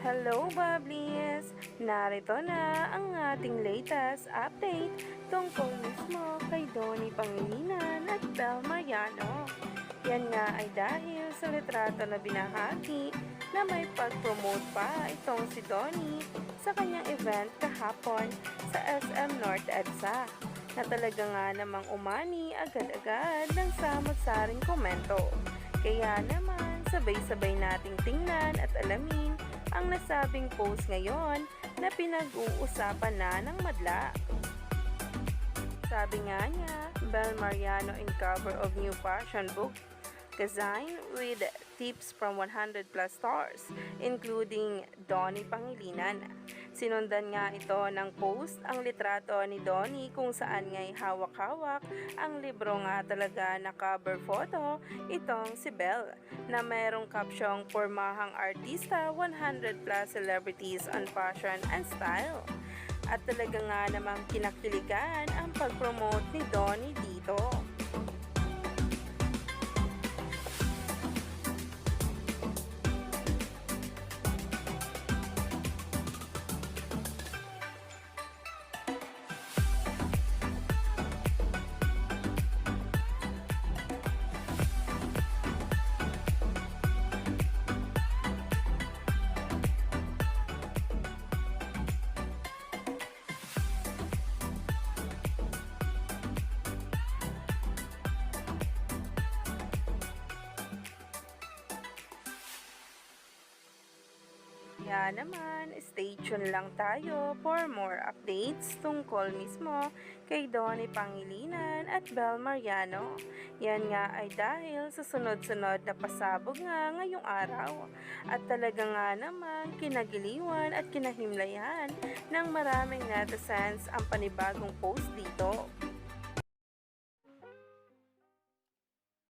Hello, Bubblies! Narito na ang ating latest update tungkol mismo kay Donnie Pangilinan at Bel Mariano. Yan nga ay dahil sa litrato na binahagi na may pag-promote pa itong si Donnie sa kanyang event kahapon sa SM North EDSA na talaga nga namang umani agad-agad ng samot-saring komento. Kaya naman, sabay-sabay nating tingnan at alamin ang nasabing post ngayon na pinag-uusapan na ng madla. Sabi nga niya, Bel Mariano in cover of new fashion book, Design with tips from 100 plus stars, including Donnie Pangilinan. Sinundan nga ito ng post ang litrato ni Donnie kung saan nga'y hawak-hawak ang libro nga talaga na cover photo itong si Bel na mayroong kapsyong pormahang artista 100 plus celebrities on fashion and style. At talaga nga namang kinakiligan ang pag-promote ni Donnie dito. Kaya naman, stay tuned lang tayo for more updates tungkol mismo kay Donnie Pangilinan at Bel Mariano. Yan nga ay dahil sa sunod-sunod na pasabog nga ngayong araw. At talaga nga naman kinagiliwan at kinahimlayan ng maraming netizens ang panibagong post dito.